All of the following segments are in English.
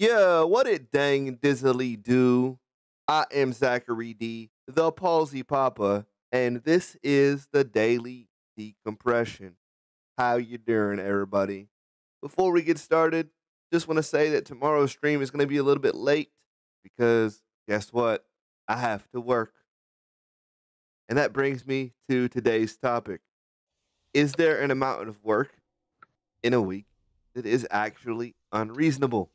Yeah, what it dang dizzily do? I am Zachary D, the Palsy Papa, and this is the Daily Decompression. How you doing, everybody? Before we get started, just want to say that tomorrow's stream is going to be a little bit late because guess what? I have to work. And that brings me to today's topic. Is there an amount of work in a week that is actually unreasonable?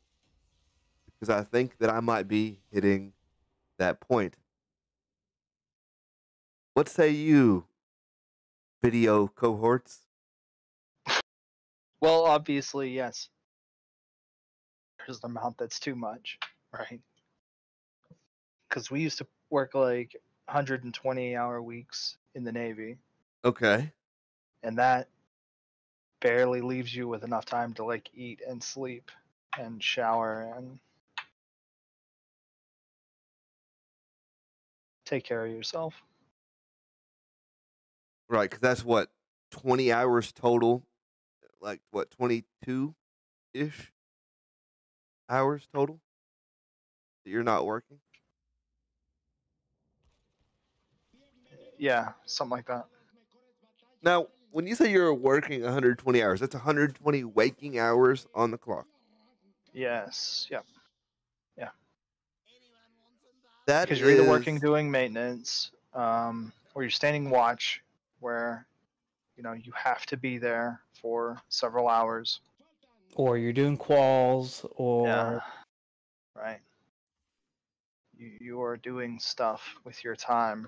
Because I think that I might be hitting that point. What say you, video cohorts? Well, obviously, yes. There's an amount that's too much, right? Because we used to work like 120-hour weeks in the Navy, Okay. and that barely leaves you with enough time to like eat and sleep and shower and take care of yourself. Right, because that's what, 20 hours total? Like, what, 22-ish hours total that you're not working? Yeah, something like that. Now, when you say you're working 120 hours, that's 120 waking hours on the clock. Yes, yep. That Because you're either working is doing maintenance, or you're standing watch, where you have to be there for several hours. Or you're doing quals, Yeah, or right. You are doing stuff with your time.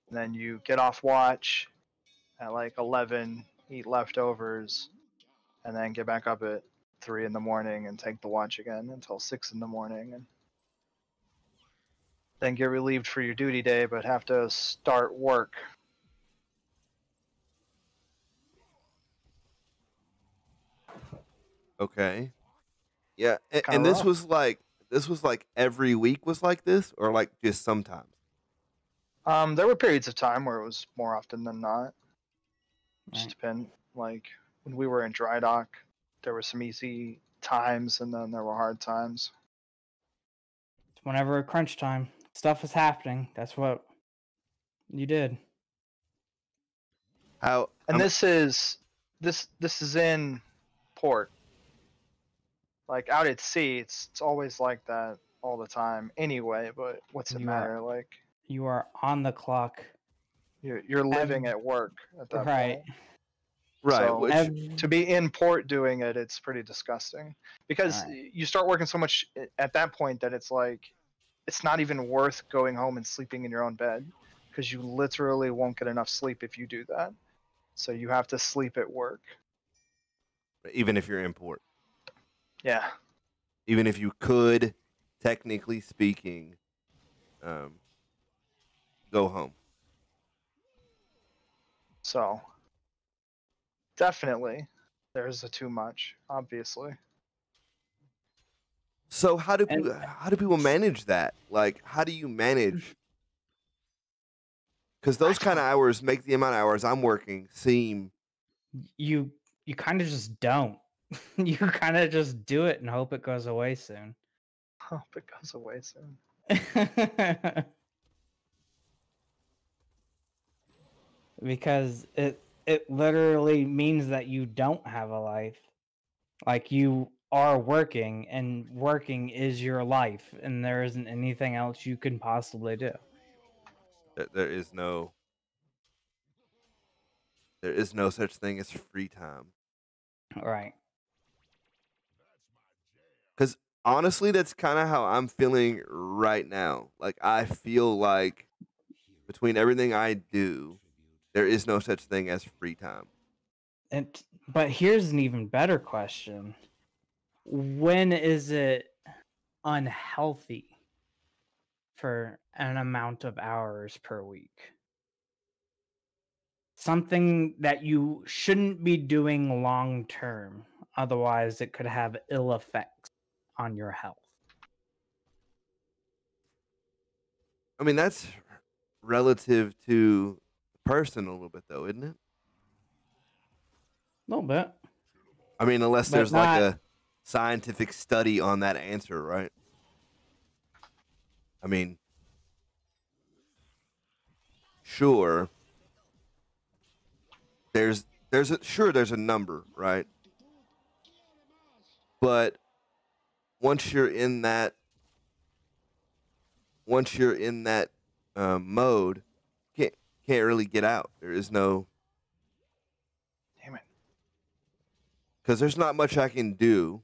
And then you get off watch at like 11, eat leftovers, and then get back up at 3 in the morning and take the watch again until 6 in the morning, and then get relieved for your duty day, but have to start work. okay. Yeah, It's kind and of this rough. was like every week was like this, or like just sometimes? There were periods of time where it was more often than not. Just right. depend. Like when we were in dry dock, there were some easy times, and then there were hard times. Whenever crunch time stuff is happening, that's what you did. How? And this is in port. Like out at sea, it's always like that all the time anyway. But what's it You matter? Like You are on the clock. you're living Ev- at work at that right. point. right? So Which to be in port doing it, it's pretty disgusting because Right. you start working so much at that point that it's like it's not even worth going home and sleeping in your own bed because you literally won't get enough sleep if you do that. So you have to sleep at work. even if you're in port, Yeah. even if you could, technically speaking, go home. So definitely there's a too much, obviously. So how do And- people manage that? Like, how do you manage? Because those kind of hours make the amount of hours I'm working seem. You kind of just don't. You kind of just do it and hope it goes away soon. Hope it goes away soon. Because it literally means that you don't have a life. Like you are working, and working is your life, and there isn't anything else you can possibly do. There is no such thing as free time. Right. Because honestly, that's kind of how I'm feeling right now. Like, I feel like between everything I do, there is no such thing as free time. But here's an even better question. When is it unhealthy for an amount of hours per week? Something that you shouldn't be doing long term. Otherwise, it could have ill effects on your health. I mean, that's relative to the person a little bit, though, isn't it? A little bit. I mean, unless But there's like not- a scientific study on that answer, right? I mean, sure, there's there's a number, right? But once you're in that mode, can't can't really get out. There is no, Damn it. because there's not much I can do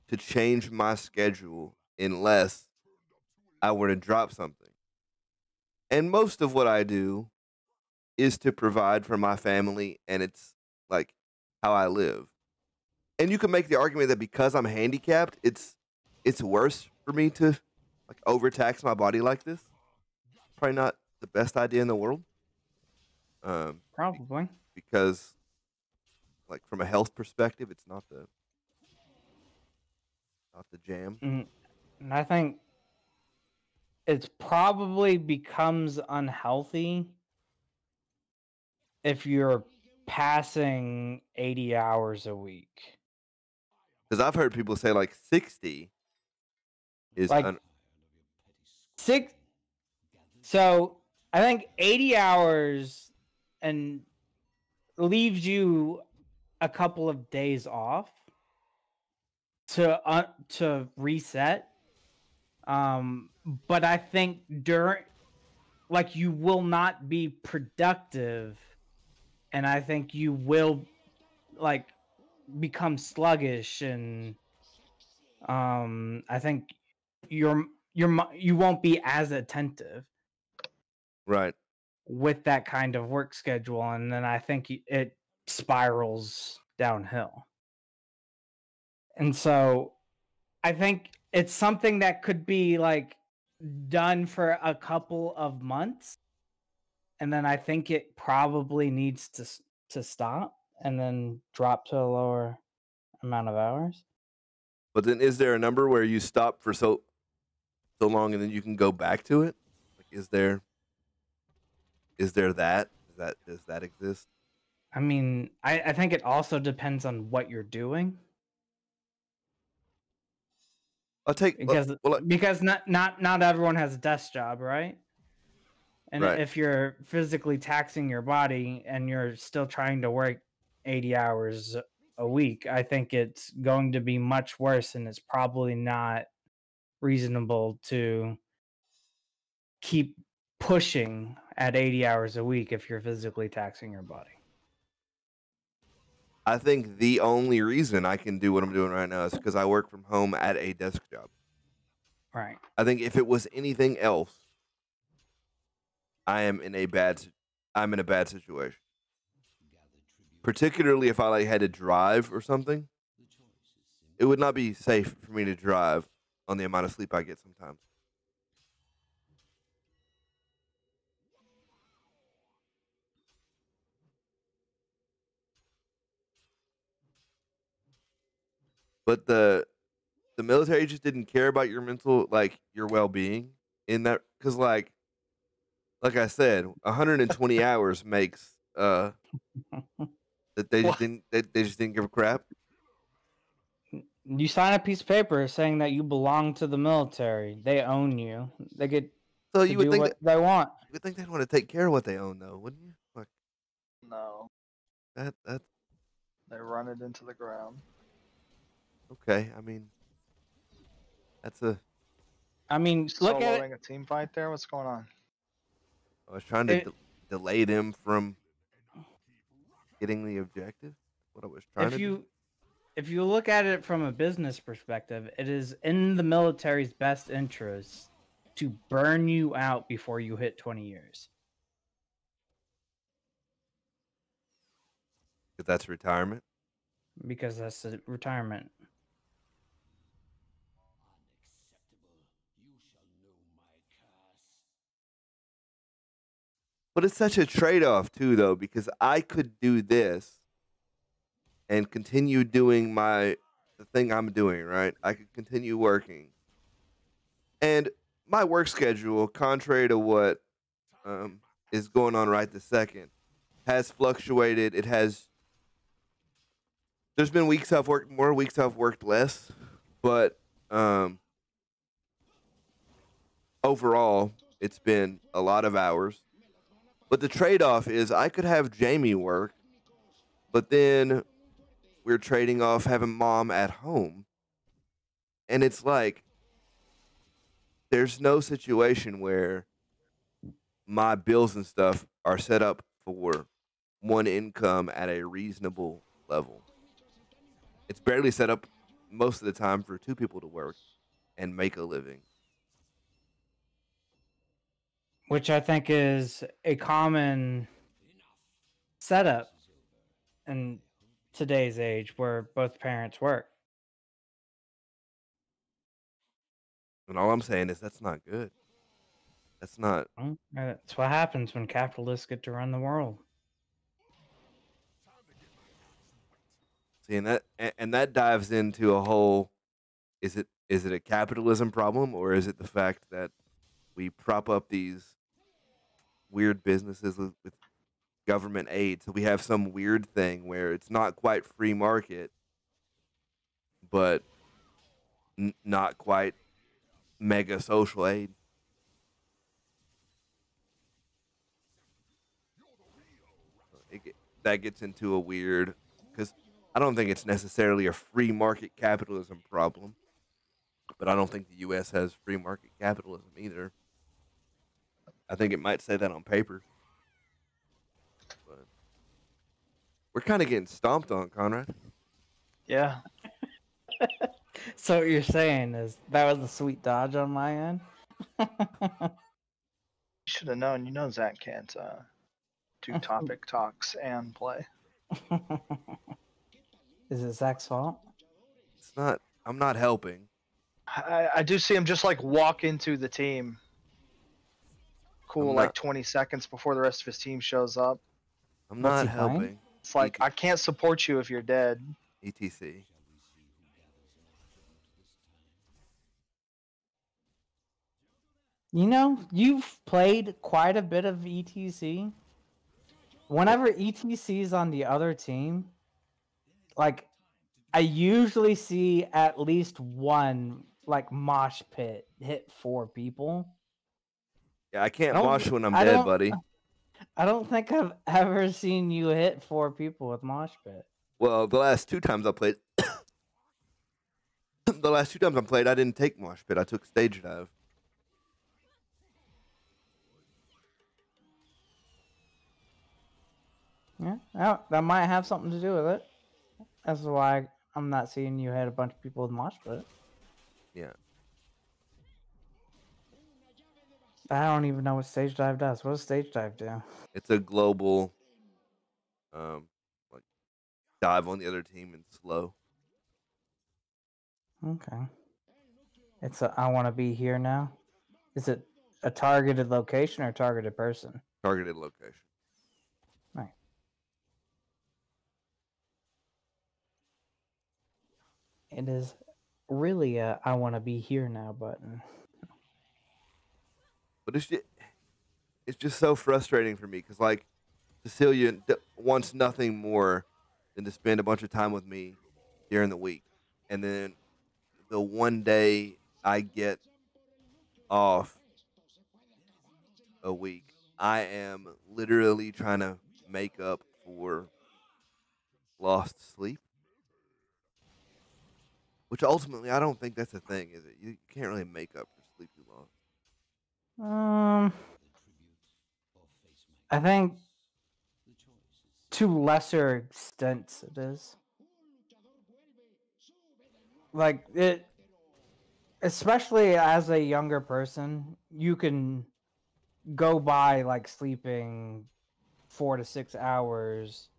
to change my schedule unless I were to drop something. And most of what I do is to provide for my family, and it's like how I live. And you can make the argument that because I'm handicapped, it's worse for me to like overtax my body like this. Probably not the best idea in the world. Probably. Because like from a health perspective, it's not the jam. And I think it's probably becomes unhealthy if you're passing 80 hours a week. Because I've heard people say like 60 is Like six. So I think 80 hours and leaves you a couple of days off to reset. But I think like you will not be productive, and I think you will like become sluggish, and I think you won't be as attentive right. with that kind of work schedule, and then I think it spirals downhill. And so I think it's something that could be like done for a couple of months, and then I think it probably needs to stop and then drop to a lower amount of hours. But then is there a number where you stop for so long and then you can go back to it? Like is there that? Does that exist? I mean, I think it also depends on what you're doing. I'll take Because not everyone has a desk job, right? And right. if you're physically taxing your body and you're still trying to work 80 hours a week, I think it's going to be much worse, and it's probably not reasonable to keep pushing at 80 hours a week if you're physically taxing your body. I think the only reason I can do what I'm doing right now is because I work from home at a desk job. Right. I think if it was anything else, I'm in a bad situation. Particularly if I like had to drive or something, it would not be safe for me to drive on the amount of sleep I get sometimes. But the military just didn't care about your mental, like your well-being in that, because like I said, 120 hours makes that they just didn't give a crap. You sign a piece of paper saying that you belong to the military. They own you. They get So to you would do think what they want. you would think they'd want to take care of what they own, though, wouldn't you? Like No, that they run it into the ground. okay. I mean, that's a. I mean, look at Soloing a team fight there. What's going on? I was trying to it. delay them from getting the objective. What I was trying to do. If you look at it from a business perspective, it is in the military's best interest to burn you out before you hit 20 years. If that's retirement. Because that's the retirement. But it's such a trade-off too, though, because I could do this and continue doing the thing I'm doing, right? I could continue working, and my work schedule, contrary to what is going on right this second, has fluctuated. It has There's been weeks I've worked more, weeks I've worked less, but overall, it's been a lot of hours. But the trade-off is I could have Jamie work, but then we're trading off having mom at home. And it's like there's no situation where my bills and stuff are set up for one income at a reasonable level. It's barely set up most of the time for two people to work and make a living. Which I think is a common setup in today's age where both parents work. And all I'm saying is that's not good. That's not. Well, that's what happens when capitalists get to run the world. See, and that dives into a whole. Is it a capitalism problem, or is it the fact that we prop up these weird businesses with government aid? So we have some weird thing where it's not quite free market, but not quite mega social aid. That gets into a weird, because I don't think it's necessarily a free market capitalism problem, but I don't think the U.S. has free market capitalism either. I think it might say that on paper, but we're kind of getting stomped on, Conrad. Yeah. So what you're saying is that was a sweet dodge on my end? You should have known. You know Zach can't do topic talks and play. Is it Zach's fault? It's not. I'm not helping. I do see him just like walk into the team. Cool, like 20 seconds before the rest of his team shows up. I'm not helping. It's like, I can't support you if you're dead. ETC. You know, you've played quite a bit of ETC. Whenever ETC is on the other team, like, I usually see at least one, like, mosh pit hit 4 people. Yeah, I can't mosh when I'm dead, buddy. I don't think I've ever seen you hit 4 people with mosh pit. Well, the last 2 times I played, I didn't take mosh pit. I took stage dive. Yeah, that might have something to do with it. That's why I'm not seeing you hit a bunch of people with mosh pit. Yeah. I don't even know what stage dive does. What does stage dive do? It's a global, like, dive on the other team and slow. Okay. It's a I want to be here now. Is it a targeted location or a targeted person? Targeted location. Right. It is really a I want to be here now button. But it's just so frustrating for me because, like, Cecilia wants nothing more than to spend a bunch of time with me during the week. And then the one day I get off a week, I am literally trying to make up for lost sleep. Which ultimately, I don't think that's a thing, is it? You can't really make up for sleep you lost. I think to lesser extents it is. Like it, especially as a younger person, you can go by like sleeping 4 to 6 hours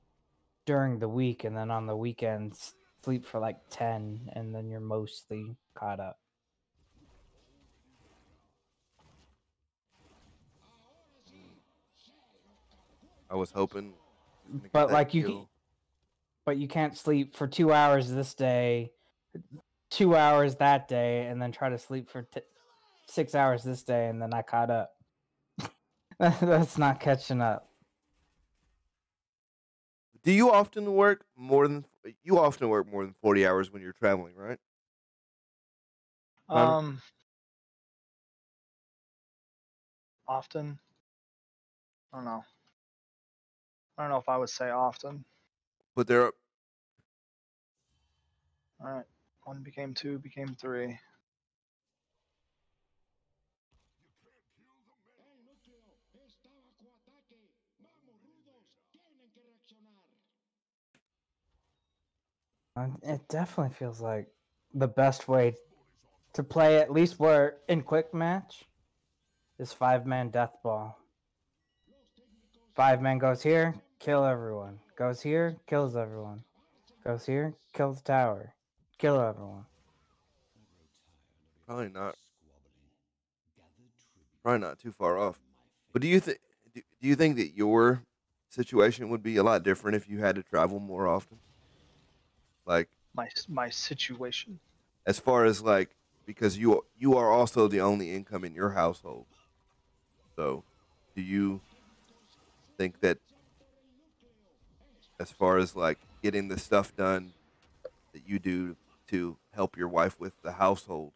during the week, and then on the weekends sleep for like 10, and then you're mostly caught up. I was hoping. But like but you can't sleep for 2 hours this day, 2 hours that day, and then try to sleep for 6 hours this day, and then I caught up. That's not catching up. Do you often work more than you often work more than 40 hours when you're traveling, right? Connor? Um, often. I don't know. I don't know if I would say often. But there are, All right. One became two, became three. It definitely feels like the best way to play, at least where in quick match, is 5-man death ball. 5-man goes here, kill everyone. Goes here, kills everyone. Goes here, kills the tower. Kill everyone. probably not. Probably not too far off. But do you think that your situation would be a lot different if you had to travel more often? Like My situation. as far as like because you are also the only income in your household. So, do you think that as far as like getting the stuff done that you do to help your wife with the household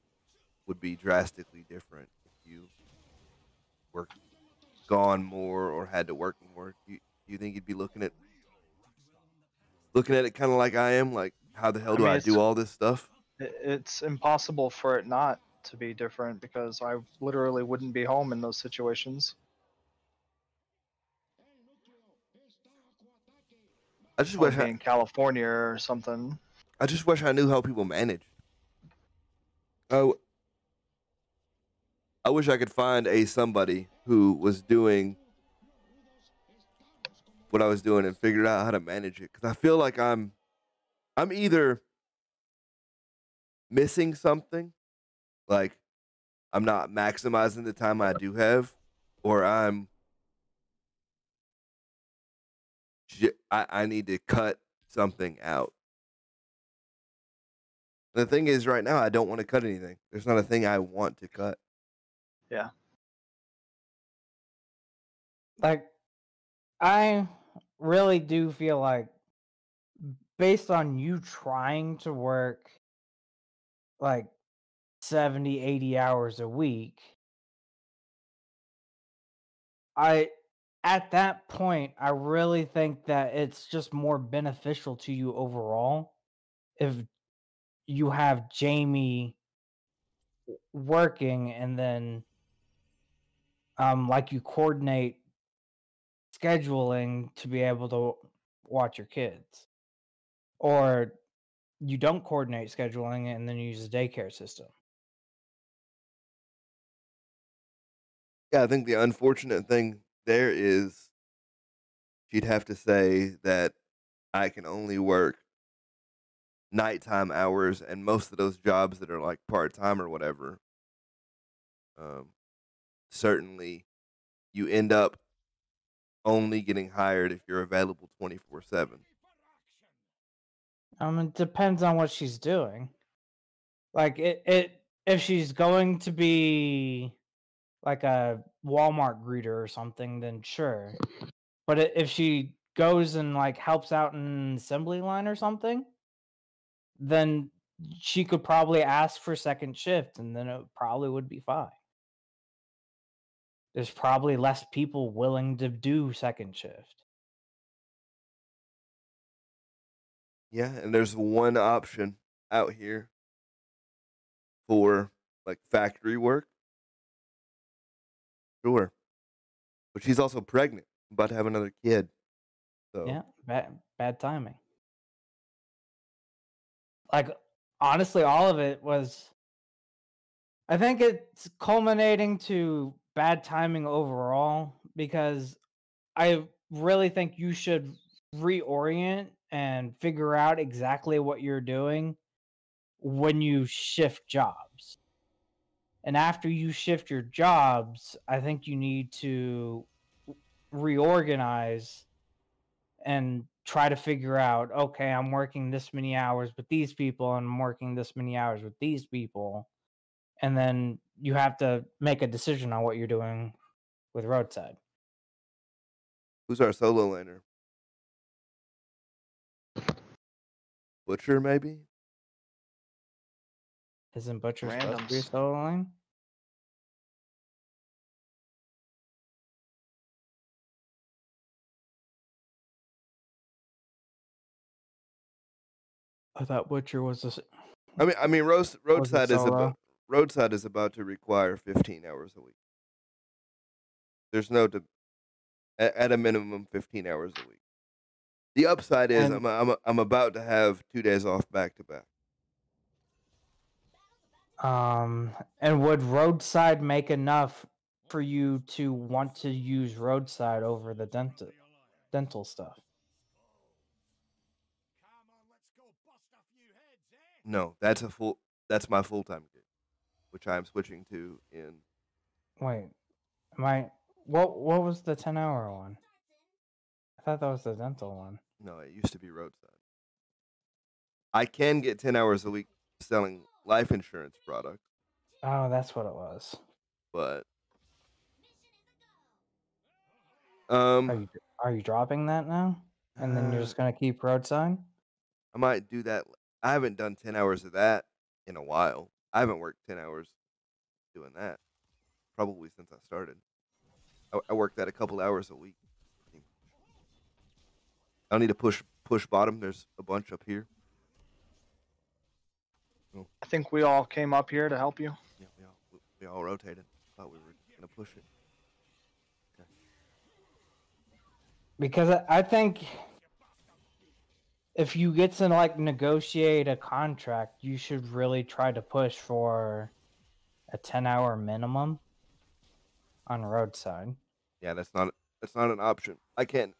would be drastically different if you were gone more or had to work more? Do you think you'd be looking at it kind of like I am, like how the hell I do mean, I do all this stuff? it's impossible for it not to be different because I literally wouldn't be home in those situations. I just I wish would be in California or something. I just wish I knew how people manage. Oh, I wish I could find somebody who was doing what I was doing and figured out how to manage it because I feel like I'm either missing something, like I'm not maximizing the time I do have, or I need to cut something out. The thing is, right now I don't want to cut anything. There's not a thing I want to cut. Yeah. Like, I really do feel like, based on you trying to work like 70, 80 hours a week, at that point, I really think that it's just more beneficial to you overall if you have Jamie working and then like you coordinate scheduling to be able to watch your kids. Or you don't coordinate scheduling and then you use a daycare system. Yeah, I think the unfortunate thing there is she'd have to say that I can only work nighttime hours, and most of those jobs that are like part time or whatever, um, certainly you end up only getting hired if you're available 24/7. It depends on what she's doing. Like it if she's going to be like a Walmart greeter or something, then sure. But if she goes and like helps out in assembly line or something, then she could probably ask for second shift and then it probably would be fine. There's probably less people willing to do second shift. Yeah, and there's one option out here for like factory work, sure, but she's also pregnant, about to have another kid. So Yeah, bad timing. Like, honestly, all of it was, I think it's culminating to bad timing overall because I really think you should reorient and figure out exactly what you're doing when you shift jobs. And after you shift your jobs, I think you need to reorganize and try to figure out, okay, I'm working this many hours with these people and I'm working this many hours with these people. And then you have to make a decision on what you're doing with roadside. who's our solo laner? Butcher, maybe. Isn't Butcher supposed to be a Randoms. solo line? I thought Butcher was a. I mean, Was it roadside solo? roadside is about to require 15 hours a week. There's no at a minimum 15 hours a week. The upside is And I'm about to have 2 days off back to back. and would Roadside make enough for you to want to use Roadside over the dental stuff? No, that's my full-time gig, which I'm switching to in. Wait, am I? What was the 10-hour one? I thought that was the dental one. No, it used to be roadside. I can get 10 hours a week selling life insurance products, Oh, that's what it was. but Are you dropping that now? And then you're just gonna keep Roadside? I might do that. I haven't done 10 hours of that in a while. I haven't worked 10 hours doing that probably since I started. I work that a couple hours a week. I don't need to push bottom. There's a bunch up here. Oh, I think we all came up here to help you. yeah, we all rotated. Thought we were gonna push it. Okay. Because I think if you get to like negotiate a contract, you should really try to push for a 10-hour minimum on Roadside. Yeah, that's not an option. I can't.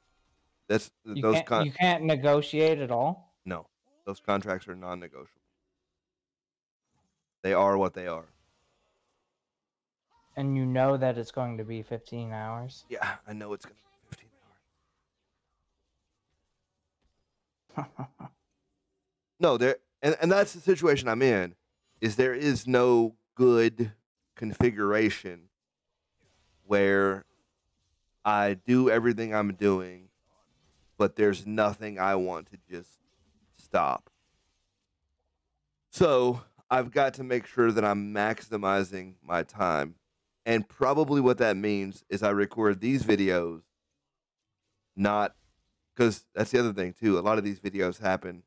You can't negotiate at all. No, those contracts are non-negotiable. They are what they are. And you know that it's going to be 15 hours. Yeah, I know it's gonna be 15 hours. No, and that's the situation I'm in. Is there is no good configuration where I do everything I'm doing, but there's nothing I want to just stop. So I've got to make sure that I'm maximizing my time. And probably what that means is I record these videos, not because that's the other thing too. A lot of these videos happen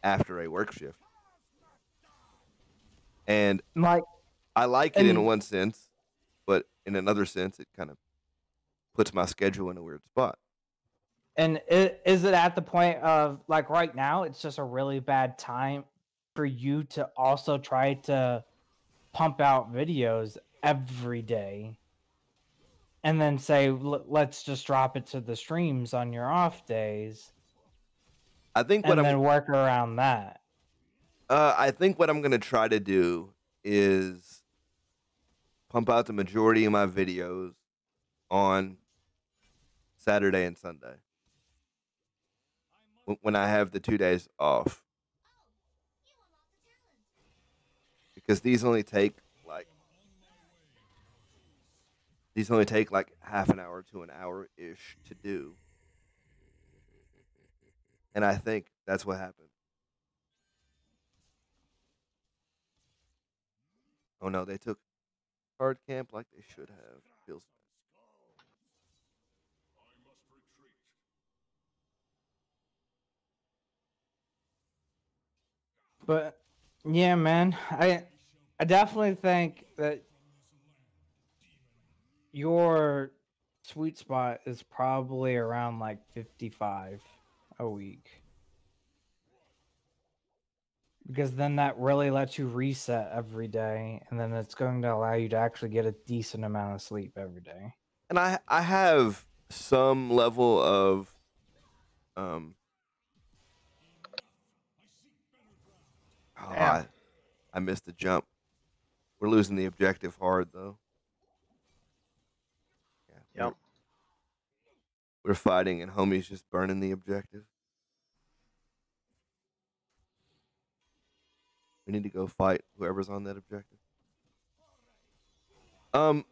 after a work shift. And Like, I like it in one sense, but in another sense, it kind of puts my schedule in a weird spot. and is it at the point of like right now, it's just a really bad time for you to also try to pump out videos every day and then say, let's just drop it to the streams on your off days I think and then work around that? I think what I'm going to try to do is pump out the majority of my videos on Saturday and Sunday when I have the 2 days off, because these only take like half an hour to an hour ish to do, and I think that's what happened. Oh no, they took hard camp like they should have. Feels But yeah, man, I definitely think that your sweet spot is probably around like 55 a week. Because then that really lets you reset every day, and then it's going to allow you to actually get a decent amount of sleep every day. and I have some level of Damn. I missed the jump. We're losing the objective hard though. Yeah, Yep. we're fighting and homie's just burning the objective. We need to go fight whoever's on that objective.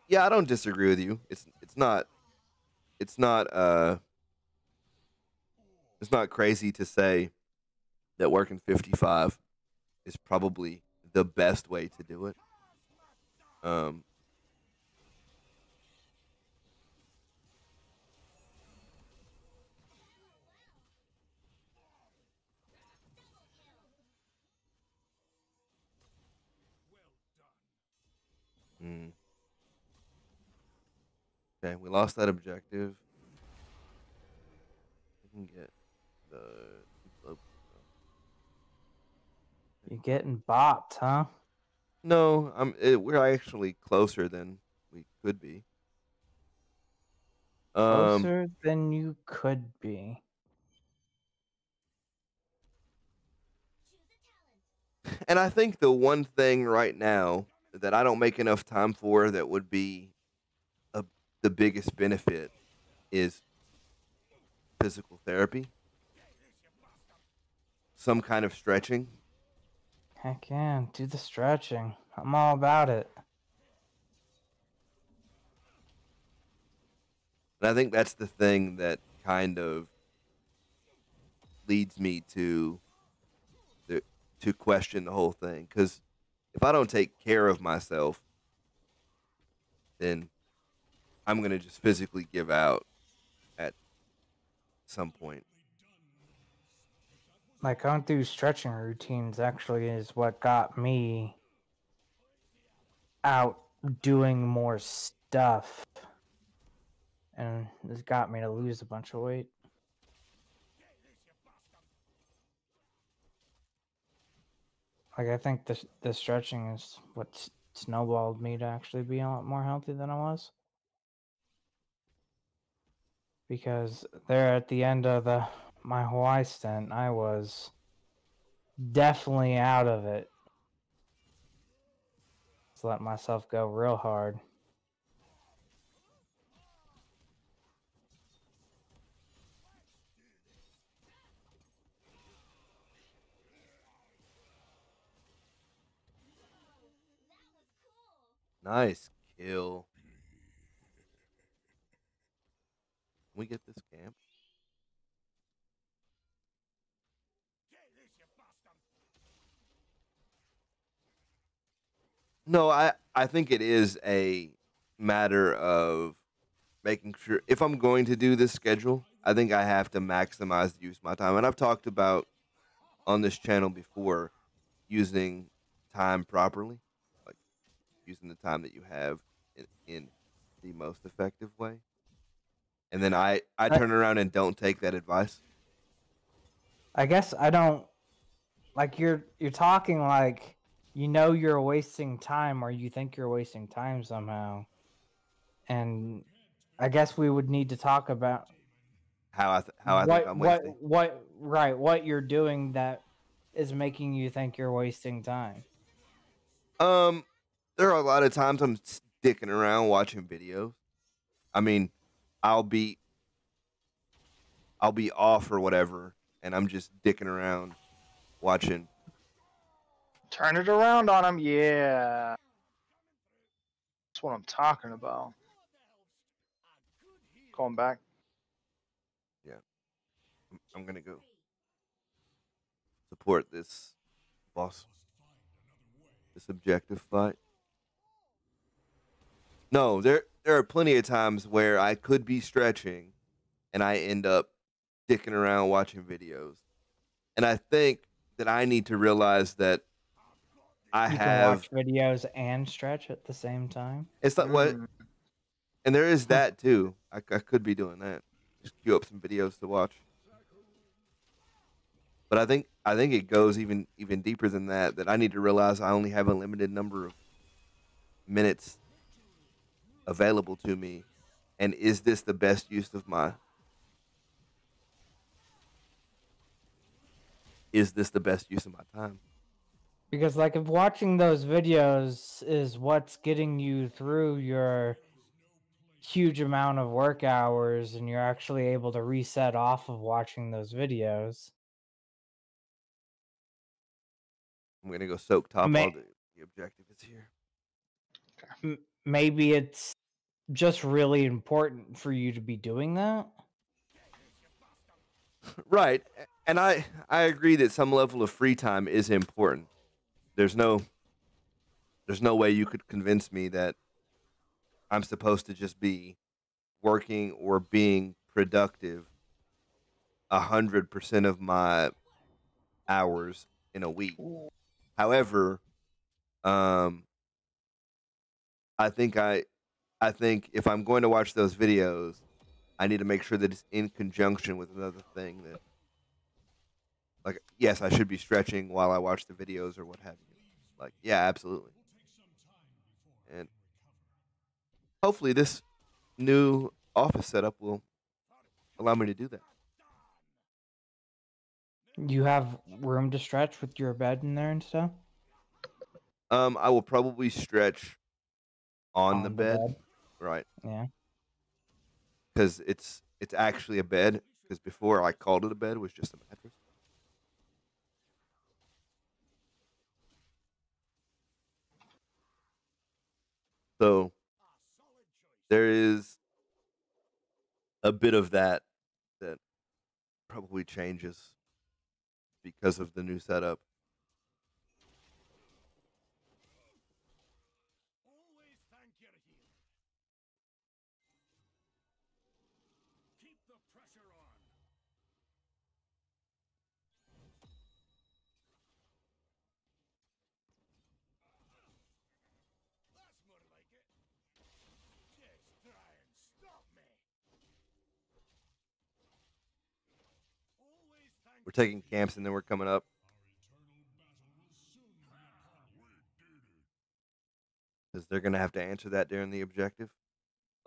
Yeah, I don't disagree with you. It's not it's not crazy to say that working 55 is probably the best way to do it. Um, mm. Okay, we lost that objective. We can get the. You're getting bopped, huh? No, we're actually closer than we could be. Closer than you could be. And I think the one thing right now that I don't make enough time for that would be the biggest benefit is physical therapy, some kind of stretching. Heck yeah, do the stretching. I'm all about it. And I think that's the thing that kind of leads me to question the whole thing. Because if I don't take care of myself, then I'm gonna just physically give out at some point. Like, going through stretching routines actually is what got me out doing more stuff. And this got me to lose a bunch of weight. Like, I think the stretching is what snowballed me to actually be a lot more healthy than I was. Because there at the end of my Hawaii stint, I was definitely out of it. Just let myself go real hard. Nice kill. Can we get this camp? No, I think it is a matter of making sure if I'm going to do this schedule, I think I have to maximize the use of my time. And I've talked about on this channel before using time properly, like using the time that you have in the most effective way. And then I turn around and don't take that advice. I guess I don't like you're talking like you know you're wasting time or you think you're wasting time somehow. And I guess we would need to talk about How I think I'm wasting. what you're doing that is making you think you're wasting time. There are a lot of times I'm sticking around watching videos. I mean, I'll be off or whatever, and I'm just dicking around watching. Turn it around on him, yeah. That's what I'm talking about. Going back. Yeah, I'm gonna go support this boss, this objective fight. No, there are plenty of times where I could be stretching, and I end up dicking around watching videos. And I think that I need to realize that You can watch videos and stretch at the same time. It's not what, and there is that too. I could be doing that. Just queue up some videos to watch. But I think it goes even deeper than that. That I need to realize I only have a limited number of minutes available to me, and is this the best use of my? Is this the best use of my time? Because, like, if watching those videos is what's getting you through your huge amount of work hours and you're actually able to reset off of watching those videos. I'm going to go soak top while the objective is here. Maybe it's just really important for you to be doing that. Right. And I agree that some level of free time is important. There's no way you could convince me that I'm supposed to just be working or being productive 100% of my hours in a week. However, um, I think if I'm going to watch those videos, I need to make sure that it's in conjunction with another thing that, like, yes, I should be stretching while I watch the videos or what have you. Like, yeah, absolutely. And hopefully this new office setup will allow me to do that. You have room to stretch with your bed in there and stuff? I will probably stretch on the bed, right? Yeah. Because it's actually a bed. Because before I called it a bed, it was just a mattress. So there is a bit of that probably changes because of the new setup. We're taking camps and then we're coming up. Because they're going to have to answer that during the objective.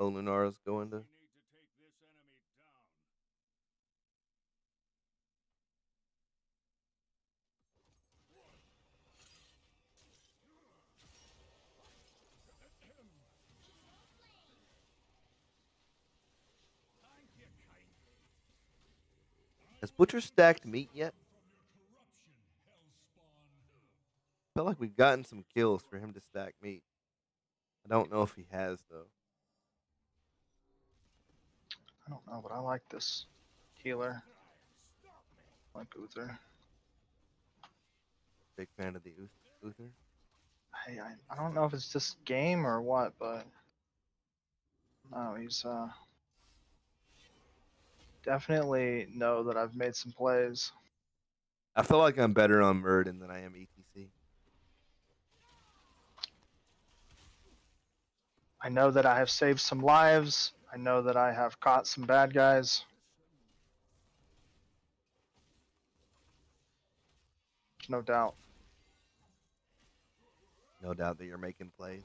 Olunara's going to. Has Butcher stacked meat yet? I feel like we've gotten some kills for him to stack meat. I don't know if he has, though. I don't know, but I like this healer. I like Uther. Big fan of the Uther. Hey, I don't know if it's this game or what, but no, he's definitely know that I've made some plays. I feel like I'm better on Murden than I am ETC. I know that I have saved some lives. I know that I have caught some bad guys. There's no doubt. No doubt that you're making plays.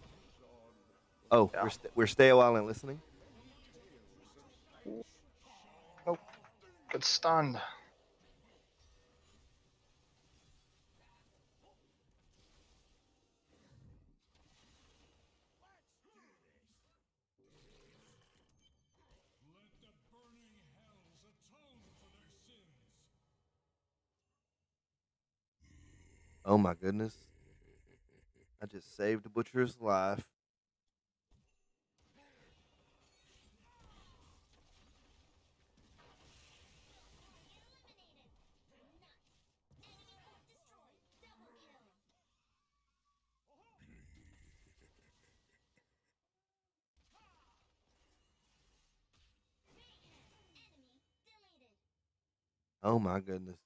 Oh, Yeah. we're stay a while and listening. Nope. Good stunned. Oh my goodness. I just saved Butcher's life. Oh my goodness.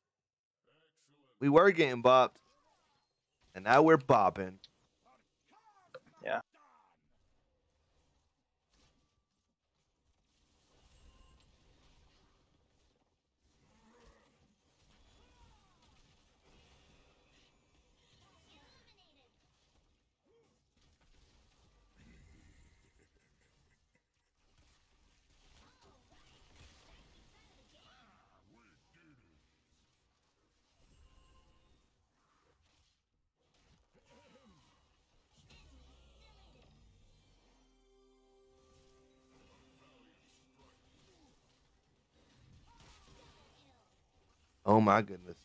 We were getting bopped. And now we're bopping. Yeah. Oh my goodness.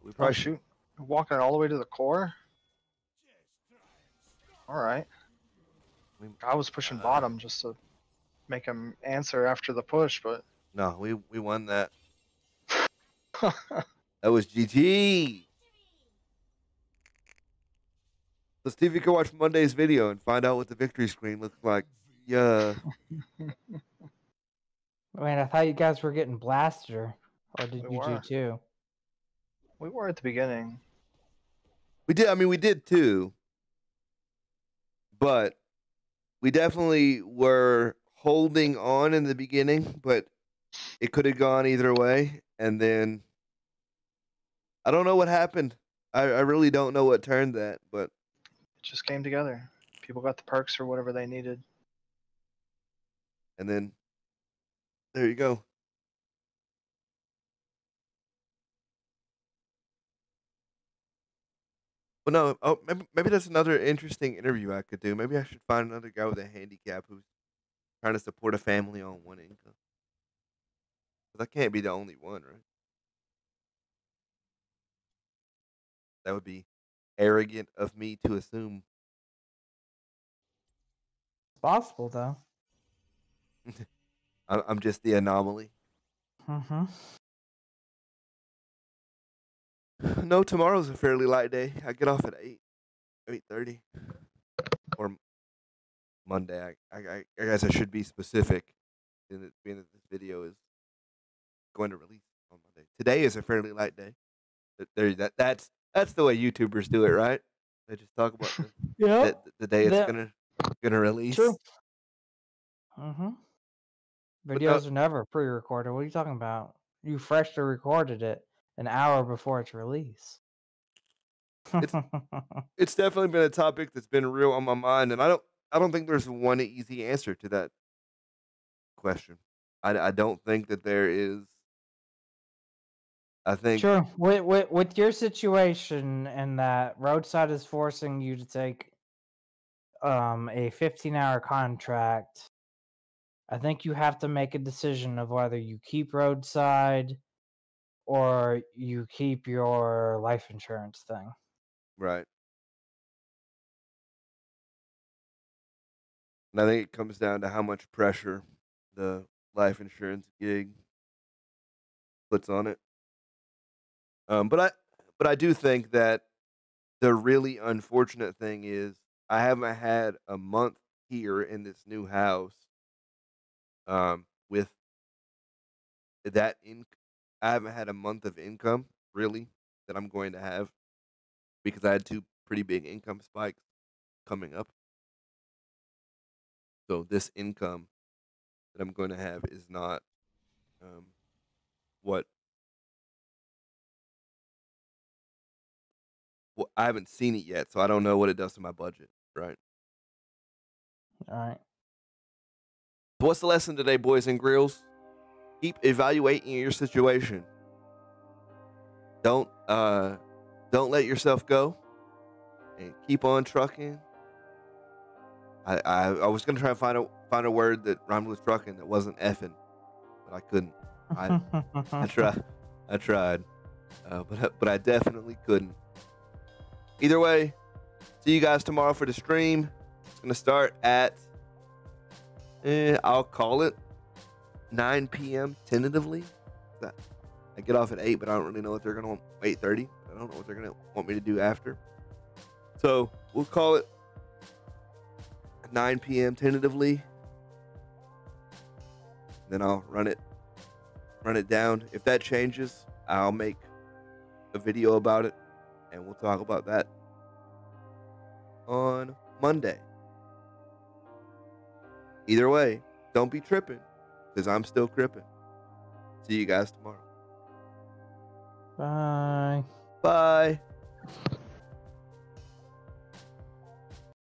We Oh probably shoot. Walking all the way to the core? Alright. I was pushing bottom just to make him answer after the push, but No, we won that. That was GG. Let's see if you can watch Monday's video and find out what the victory screen looks like. Yeah. Wait, I thought you guys were getting blasted, or did We you do were. too? We were at the beginning. We did. I mean, we did too. But we definitely were holding on in the beginning, but it could have gone either way. And then I don't know what happened. I really don't know what turned that, but It just came together. People got the perks or whatever they needed. and then there you go. But no, oh, maybe that's another interesting interview I could do. Maybe I should find another guy with a handicap who's trying to support a family on one income. Because I can't be the only one, right? That would be arrogant of me to assume. It's possible though. I'm just the anomaly. Mm-hmm. No, tomorrow's a fairly light day. I get off at 8:30, or Monday. I guess I should be specific, being that this video is going to release on Monday. Today is a fairly light day. That's the way YouTubers do it, right? They just talk about the day it's gonna release. True. Mm-hmm. But no, Videos are never pre-recorded. What are you talking about? You freshly recorded it an hour before its release. it's definitely been a topic that's been real on my mind, and I don't think there's one easy answer to that question. I don't think that there is. I think Sure. With your situation and that roadside is forcing you to take a 15-hour contract, I think you have to make a decision of whether you keep roadside or you keep your life insurance thing. right, and I think it comes down to how much pressure the life insurance gig puts on it. But I do think that the really unfortunate thing is I haven't had a month here in this new house. With that I haven't had a month of income really that I'm going to have because I had two pretty big income spikes coming up. So this income that I'm going to have is not what I haven't seen it yet, so I don't know what it does to my budget, right? All right. So what's the lesson today, boys and grills? Keep evaluating your situation. Don't let yourself go, and keep on trucking. I was gonna try and find a word that rhymed with trucking that wasn't effing, but I couldn't. I tried, but I definitely couldn't. Either way, see you guys tomorrow for the stream. It's gonna start at I'll call it 9 p.m. tentatively. I get off at 8, but I don't really know what they're gonna want. 8:30. I don't know what they're gonna want me to do after. So we'll call it 9 p.m. tentatively. Then I'll run it down. If that changes, I'll make a video about it, and we'll talk about that on Monday. Either way, don't be tripping, because I'm still cripping. See you guys tomorrow. Bye. Bye.